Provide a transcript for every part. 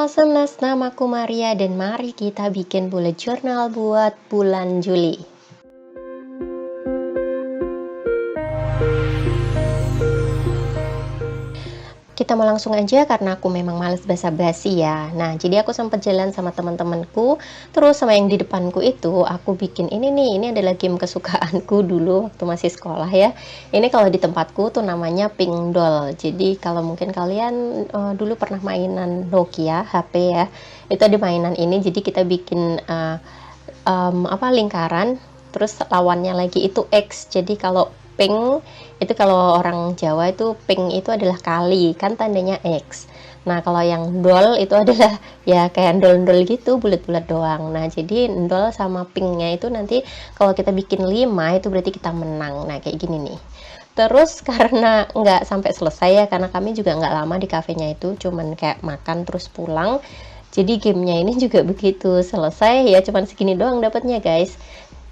Awesomeness, namaku Maria dan mari kita bikin bullet journal buat bulan Juli. Kita mau langsung aja karena aku memang males basa-basi ya. Nah, jadi aku sempat jalan sama teman-temanku, terus sama yang di depanku itu aku bikin ini nih, ini adalah game kesukaanku dulu waktu masih sekolah ya. Ini kalau di tempatku tuh namanya Pink Doll. Jadi kalau mungkin kalian dulu pernah mainan Nokia HP ya, itu ada mainan ini. Jadi kita bikin lingkaran, terus lawannya lagi itu X. Jadi kalau pink itu, kalau orang Jawa itu pink itu adalah kali, kan tandanya X. Nah, kalau yang doll itu adalah ya kayak doll-doll gitu, bulat-bulat doang. Nah, jadi doll sama pinknya itu nanti kalau kita bikin 5 itu berarti kita menang. Nah, kayak gini nih. Terus karena nggak sampai selesai ya, karena kami juga nggak lama di kafenya itu, cuman kayak makan terus pulang. Jadi gamenya ini juga begitu selesai ya, cuman segini doang dapatnya guys.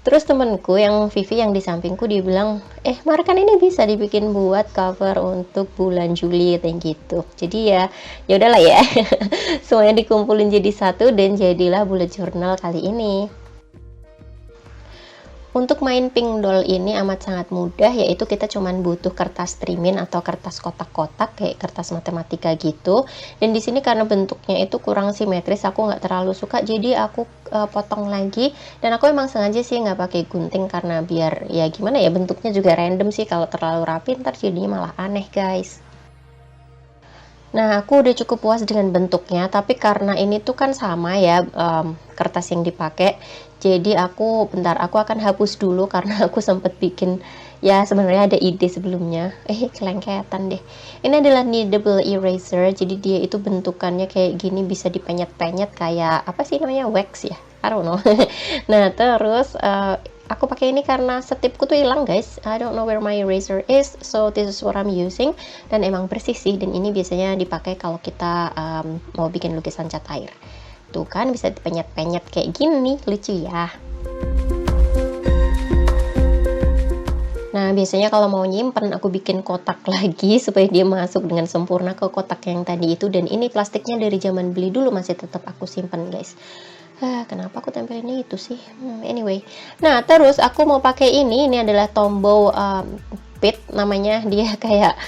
Terus temenku yang Vivi yang di sampingku dia bilang, Mar, kan ini bisa dibikin buat cover untuk bulan Juli kayak gitu. Jadi ya udahlah ya. Semuanya dikumpulin jadi satu dan jadilah bullet journal kali ini. Untuk main Pink Doll ini amat sangat mudah, yaitu kita cuman butuh kertas trimin atau kertas kotak-kotak kayak kertas matematika gitu. Dan di sini karena bentuknya itu kurang simetris, aku nggak terlalu suka, jadi aku potong lagi. Dan aku emang sengaja sih nggak pakai gunting karena biar ya gimana ya, bentuknya juga random sih. Kalau terlalu rapi ntar jadinya malah aneh guys. Nah, aku udah cukup puas dengan bentuknya, tapi karena ini tuh kan sama ya kertas yang dipakai, jadi aku akan hapus dulu karena aku sempat bikin ya, sebenarnya ada ide sebelumnya. Kelengketan deh. Ini adalah kneadable eraser, jadi dia itu bentukannya kayak gini, bisa dipenyet-penyet kayak apa sih namanya, wax ya, I don't know. Nah, terus aku pakai ini karena setipku tuh hilang guys. I don't know where my eraser is, so this is what I'm using. Dan emang bersih sih, dan ini biasanya dipakai kalau kita mau bikin lukisan cat air. Tuh kan bisa dipenyet-penyet kayak gini, lucu ya. Nah, biasanya kalau mau nyimpen aku bikin kotak lagi supaya dia masuk dengan sempurna ke kotak yang tadi itu. Dan ini plastiknya dari zaman beli dulu masih tetap aku simpen guys. Kenapa aku tempelin itu sih? Anyway, nah terus aku mau pakai ini adalah Tombow Pit namanya, dia kayak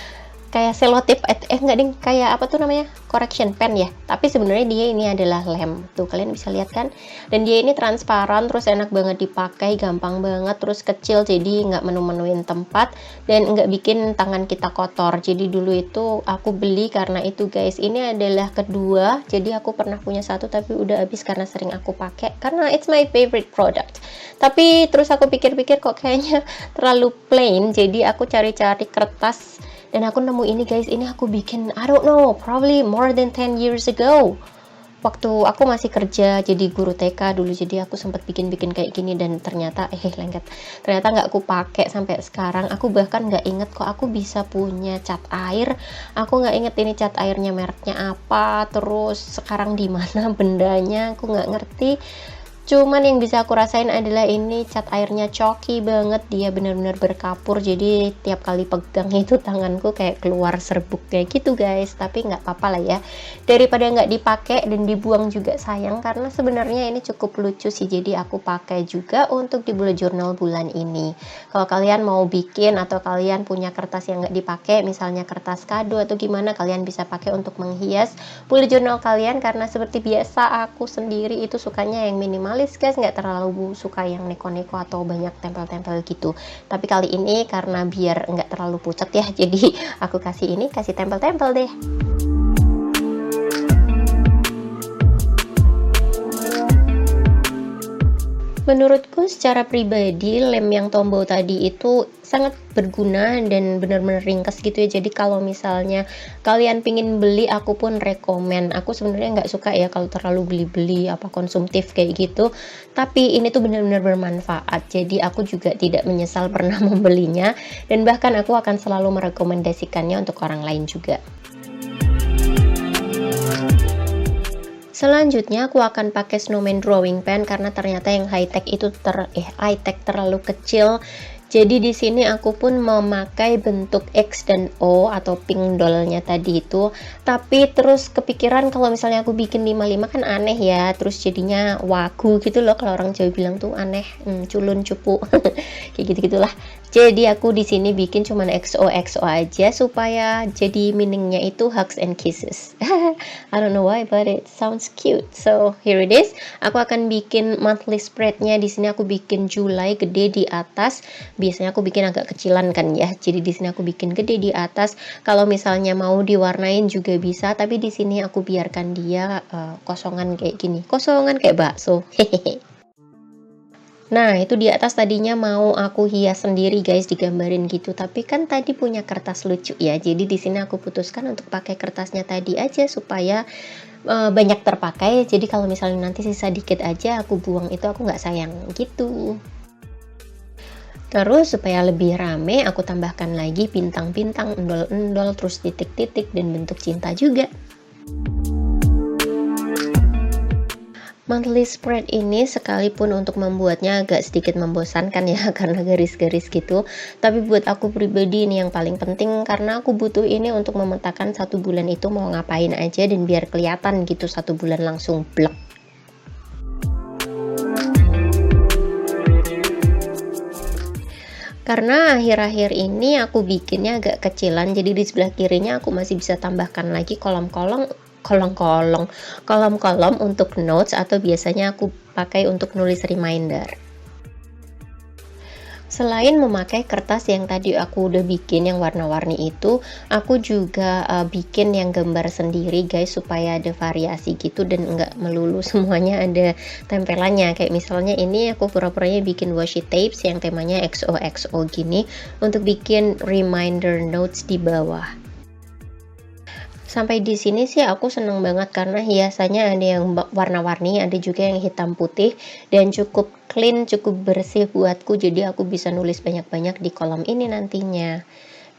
selotip, enggak ding, kayak apa tuh namanya, correction pen ya, tapi sebenarnya dia ini adalah lem, tuh kalian bisa lihat kan, dan dia ini transparan, terus enak banget dipakai, gampang banget, terus kecil, jadi nggak menu-menuin tempat, dan nggak bikin tangan kita kotor. Jadi dulu itu aku beli karena itu guys, ini adalah kedua, jadi aku pernah punya satu tapi udah habis karena sering aku pakai, karena it's my favorite product. Tapi terus aku pikir-pikir kok kayaknya terlalu plain, jadi aku cari-cari kertas. Dan aku nemu ini guys, ini aku bikin, I don't know, probably more than 10 years ago. Waktu aku masih kerja jadi guru TK dulu, jadi aku sempat bikin-bikin kayak gini, dan ternyata lengket. Ternyata nggak aku pakai sampai sekarang. Aku bahkan nggak inget kok aku bisa punya cat air. Aku nggak inget ini cat airnya mereknya apa, terus sekarang di mana bendanya, aku nggak ngerti. Cuman yang bisa aku rasain adalah ini cat airnya coki banget, dia benar-benar berkapur, jadi tiap kali pegang itu tanganku kayak keluar serbuk kayak gitu guys. Tapi nggak apa-apa lah ya, daripada nggak dipakai dan dibuang juga sayang, karena sebenarnya ini cukup lucu sih, jadi aku pakai juga untuk di bullet journal bulan ini. Kalau kalian mau bikin atau kalian punya kertas yang nggak dipakai, misalnya kertas kado atau gimana, kalian bisa pakai untuk menghias bullet journal kalian, karena seperti biasa aku sendiri itu sukanya yang minimal guys, nggak terlalu suka yang neko-neko atau banyak tempel-tempel gitu. Tapi kali ini karena biar nggak terlalu pucat ya, jadi aku kasih tempel-tempel deh. Menurutku secara pribadi lem yang Tombow tadi itu sangat berguna dan benar-benar ringkas gitu ya. Jadi kalau misalnya kalian pingin beli, aku pun rekomen. Aku sebenarnya nggak suka ya kalau terlalu beli-beli konsumtif kayak gitu. Tapi ini tuh benar-benar bermanfaat. Jadi aku juga tidak menyesal pernah membelinya, dan bahkan aku akan selalu merekomendasikannya untuk orang lain juga. Selanjutnya aku akan pakai snowman drawing pen karena ternyata yang high tech itu terlalu kecil. Jadi di sini aku pun memakai bentuk X dan O atau pink dollnya tadi itu, tapi terus kepikiran kalau misalnya aku bikin 55 kan aneh ya, terus jadinya wagu gitu loh, kalau orang Jawa bilang tuh aneh, culun cupu kayak gitu-gitulah. Jadi aku di sini bikin cuman XOXO aja supaya jadi meaningnya itu hugs and kisses. I don't know why but it sounds cute. So here it is. Aku akan bikin monthly spreadnya. Di sini aku bikin July gede di atas. Biasanya aku bikin agak kecilan kan ya. Jadi di sini aku bikin gede di atas. Kalau misalnya mau diwarnain juga bisa, tapi di sini aku biarkan dia kosongan kayak gini. Kosongan kayak bakso. Hehehe. Nah, itu di atas tadinya mau aku hias sendiri guys, digambarin gitu. Tapi kan tadi punya kertas lucu ya. Jadi di sini aku putuskan untuk pakai kertasnya tadi aja supaya banyak terpakai. Jadi kalau misalnya nanti sisa dikit aja aku buang, itu aku nggak sayang gitu. Terus supaya lebih rame aku tambahkan lagi bintang-bintang, endol-endol, terus titik-titik dan bentuk cinta juga. Monthly spread ini sekalipun untuk membuatnya agak sedikit membosankan ya karena garis-garis gitu, tapi buat aku pribadi ini yang paling penting karena aku butuh ini untuk memetakan satu bulan itu mau ngapain aja dan biar kelihatan gitu satu bulan langsung blek. Karena akhir-akhir ini aku bikinnya agak kecilan, jadi di sebelah kirinya aku masih bisa tambahkan lagi kolom-kolom untuk notes atau biasanya aku pakai untuk nulis reminder. Selain memakai kertas yang tadi aku udah bikin yang warna-warni itu, aku juga bikin yang gambar sendiri guys supaya ada variasi gitu dan enggak melulu semuanya ada tempelannya. Kayak misalnya ini aku pura-puranya bikin washi tapes yang temanya XOXO gini untuk bikin reminder notes di bawah. Sampai di sini sih aku seneng banget karena hiasannya ada yang warna-warni, ada juga yang hitam putih dan cukup clean, cukup bersih buatku. Jadi aku bisa nulis banyak-banyak di kolom ini nantinya.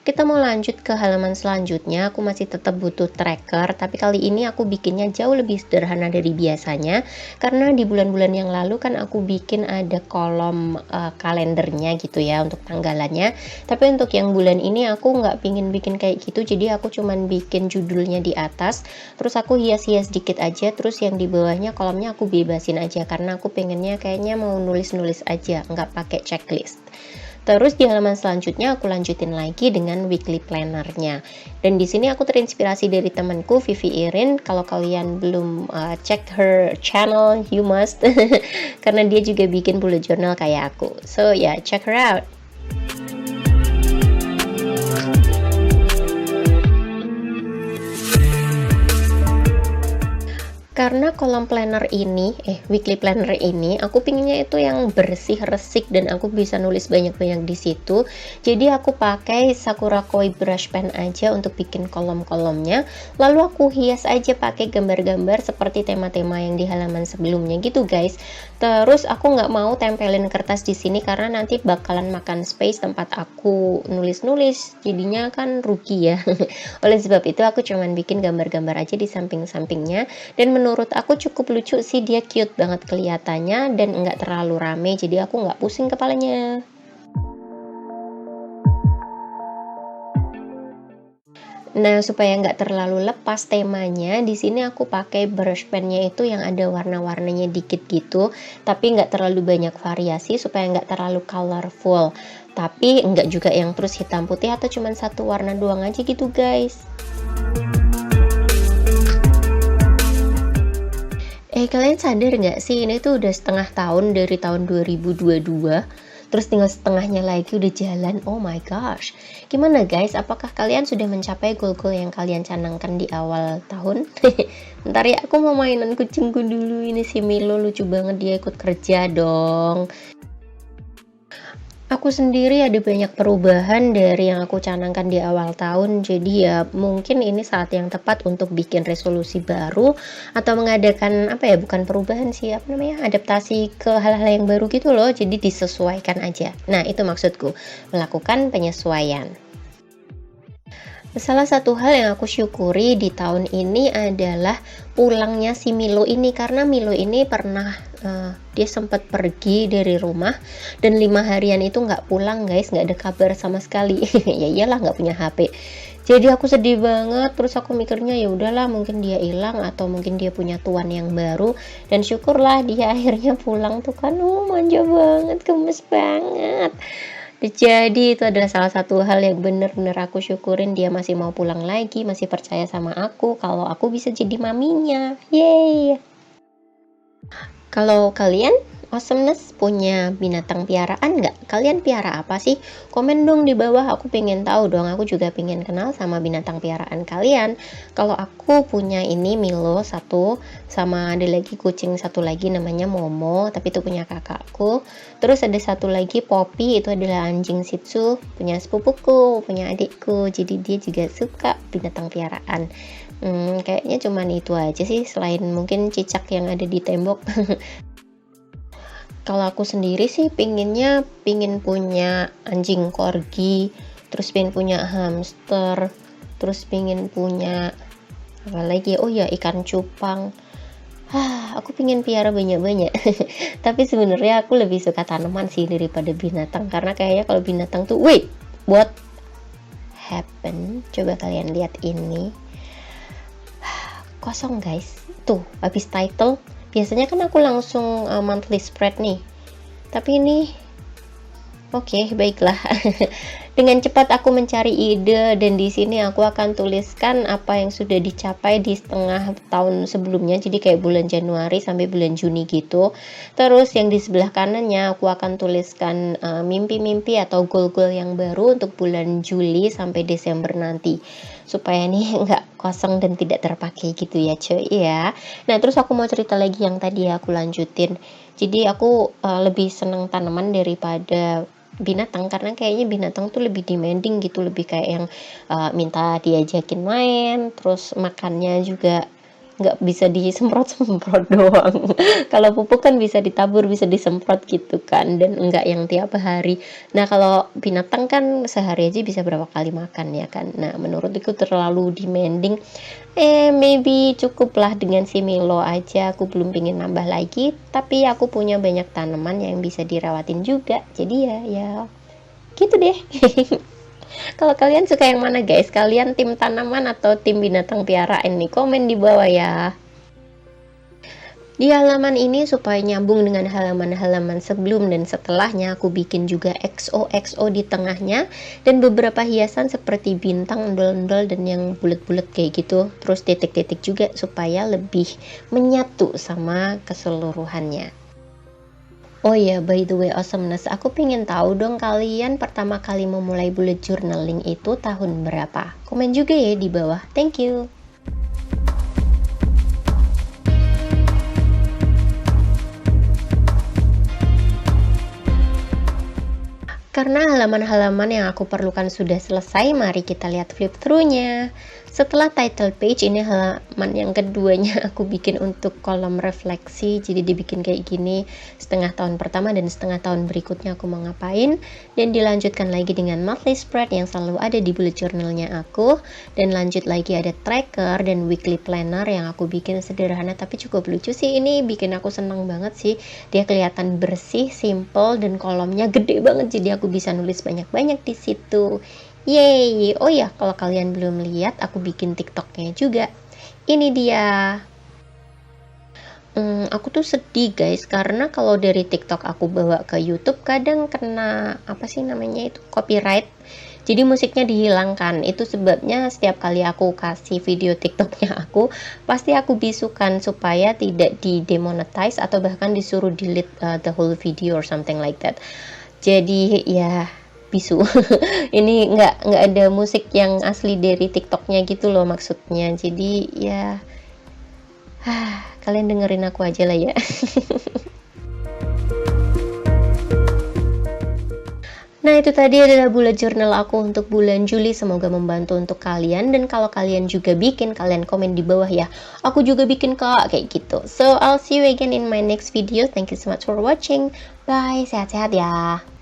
Kita mau lanjut ke halaman selanjutnya. Aku masih tetap butuh tracker, tapi kali ini aku bikinnya jauh lebih sederhana dari biasanya karena di bulan-bulan yang lalu kan aku bikin ada kolom kalendernya gitu ya untuk tanggalannya. Tapi untuk yang bulan ini aku nggak pingin bikin kayak gitu, jadi aku cuman bikin judulnya di atas, terus aku hias-hias dikit aja, terus yang di bawahnya kolomnya aku bebasin aja karena aku pengennya kayaknya mau nulis-nulis aja, nggak pakai checklist. Terus di halaman selanjutnya aku lanjutin lagi dengan weekly planner-nya. Dan di sini aku terinspirasi dari temanku Vivi Irin. Kalau kalian belum cek her channel, you must. Karena dia juga bikin bullet journal kayak aku. So yeah, check her out. Karena kolom planner ini, weekly planner ini, aku pinginnya itu yang bersih, resik, dan aku bisa nulis banyak-banyak di situ. Jadi aku pakai Sakura Koi brush pen aja untuk bikin kolom-kolomnya. Lalu aku hias aja pakai gambar-gambar seperti tema-tema yang di halaman sebelumnya gitu guys. Terus aku nggak mau tempelin kertas di sini karena nanti bakalan makan space tempat aku nulis-nulis. Jadinya kan rugi ya. Oleh sebab itu aku cuman bikin gambar-gambar aja di samping-sampingnya. Dan menurut aku cukup lucu sih, dia cute banget kelihatannya dan nggak terlalu rame, jadi aku nggak pusing kepalanya. Nah, supaya nggak terlalu lepas temanya, di sini aku pakai brush pennya itu yang ada warna-warnanya dikit gitu, tapi nggak terlalu banyak variasi supaya nggak terlalu colorful. Tapi nggak juga yang terus hitam putih atau cuma satu warna doang aja gitu guys. Kalian sadar nggak sih, ini tuh udah setengah tahun dari tahun 2022, terus tinggal setengahnya lagi udah jalan. Oh my gosh, gimana guys, apakah kalian sudah mencapai goal-goal yang kalian canangkan di awal tahun? Ntar ya, aku mau mainan kucingku dulu. Ini si Milo lucu banget, dia ikut kerja dong. Aku sendiri ada banyak perubahan dari yang aku canangkan di awal tahun, jadi ya mungkin ini saat yang tepat untuk bikin resolusi baru atau mengadakan bukan perubahan sih, adaptasi ke hal-hal yang baru gitu loh, jadi disesuaikan aja. Nah, itu maksudku, melakukan penyesuaian. Salah satu hal yang aku syukuri di tahun ini adalah pulangnya si Milo ini, karena Milo ini pernah dia sempat pergi dari rumah dan 5 harian itu nggak pulang guys, nggak ada kabar sama sekali. Ya iyalah, nggak punya HP. Jadi aku sedih banget, terus aku mikirnya ya udahlah, mungkin dia hilang atau mungkin dia punya tuan yang baru, dan syukurlah dia akhirnya pulang tuh kan. Manja banget, gemes banget. Jadi itu adalah salah satu hal yang bener-bener aku syukurin, dia masih mau pulang lagi, masih percaya sama aku kalau aku bisa jadi maminya. Yeay. Kalau kalian awesomeness punya binatang piaraan nggak? Kalian piara apa sih? Komen dong di bawah, aku pengen tahu dong, aku juga pengen kenal sama binatang piaraan kalian. Kalau aku punya ini Milo satu, sama ada lagi kucing satu lagi namanya Momo, tapi itu punya kakakku. Terus ada satu lagi Poppy, itu adalah anjing Shih Tzu, punya sepupuku, punya adikku, jadi dia juga suka binatang piaraan. Kayaknya cuman itu aja sih, selain mungkin cicak yang ada di tembok. Kalau aku sendiri sih pingin punya anjing corgi, terus pingin punya hamster, terus pingin punya apa lagi? Oh ya, ikan cupang. Aku pingin piara banyak-banyak. Tapi sebenarnya aku lebih suka tanaman sih daripada binatang, karena kayaknya kalau binatang tuh, wait, what happened? Coba kalian lihat ini. Kosong guys, tuh habis title. Biasanya kan aku langsung monthly spread nih, tapi ini oke, baiklah. Dengan cepat aku mencari ide, dan di sini aku akan tuliskan apa yang sudah dicapai di setengah tahun sebelumnya, jadi kayak bulan Januari sampai bulan Juni gitu. Terus yang di sebelah kanannya aku akan tuliskan mimpi-mimpi atau goal-goal yang baru untuk bulan Juli sampai Desember nanti, supaya nih nggak kosong dan tidak terpakai gitu ya cuy ya. Nah terus aku mau cerita lagi yang tadi aku lanjutin. Jadi aku lebih seneng tanaman daripada binatang, karena kayaknya binatang tuh lebih demanding gitu, lebih kayak yang minta diajakin main, terus makannya juga nggak bisa disemprot-semprot doang. Kalau pupuk kan bisa ditabur, bisa disemprot gitu kan, dan enggak yang tiap hari. Nah kalau binatang kan sehari aja bisa berapa kali makan ya kan. Nah menurutku terlalu demanding. Maybe cukuplah dengan si Milo aja, aku belum pingin nambah lagi, tapi aku punya banyak tanaman yang bisa dirawatin juga, jadi ya gitu deh. Kalau kalian suka yang mana guys? Kalian tim tanaman atau tim binatang piaraan nih? Komen di bawah ya. Di halaman ini supaya nyambung dengan halaman-halaman sebelum dan setelahnya, aku bikin juga XOXO di tengahnya, dan beberapa hiasan seperti bintang, ondel-ondel, dan yang bulat-bulat kayak gitu. Terus titik-titik juga supaya lebih menyatu sama keseluruhannya. Oh ya, by the way, awesomeness, aku pengen tahu dong kalian pertama kali memulai bullet journaling itu tahun berapa? Komen juga ya di bawah. Thank you. Karena halaman-halaman yang aku perlukan sudah selesai, mari kita lihat flip through-nya. Setelah title page, ini halaman yang keduanya aku bikin untuk kolom refleksi. Jadi dibikin kayak gini, setengah tahun pertama dan setengah tahun berikutnya aku mau ngapain. Dan dilanjutkan lagi dengan monthly spread yang selalu ada di bullet journal-nya aku. Dan lanjut lagi ada tracker dan weekly planner yang aku bikin sederhana tapi cukup lucu sih. Ini bikin aku seneng banget sih. Dia kelihatan bersih, simple, dan kolomnya gede banget. Jadi aku bisa nulis banyak-banyak di situ. Yeay. Oh ya, kalau kalian belum lihat, aku bikin TikToknya juga. Ini dia. Aku tuh sedih guys, karena kalau dari TikTok aku bawa ke YouTube kadang kena apa sih namanya itu, copyright. Jadi musiknya dihilangkan. Itu sebabnya setiap kali aku kasih video TikToknya aku, pasti aku bisukan supaya tidak di-demonetize atau bahkan disuruh delete the whole video or something like that. Jadi ya bisu. Ini nggak ada musik yang asli dari TikToknya gitu loh maksudnya. Jadi ya kalian dengerin aku aja lah ya. Nah itu tadi adalah bullet journal aku untuk bulan Juli, semoga membantu untuk kalian, dan kalau kalian juga bikin, kalian komen di bawah ya, aku juga bikin kok, kayak gitu. So I'll see you again in my next video. Thank you so much for watching. Bye, sehat-sehat ya.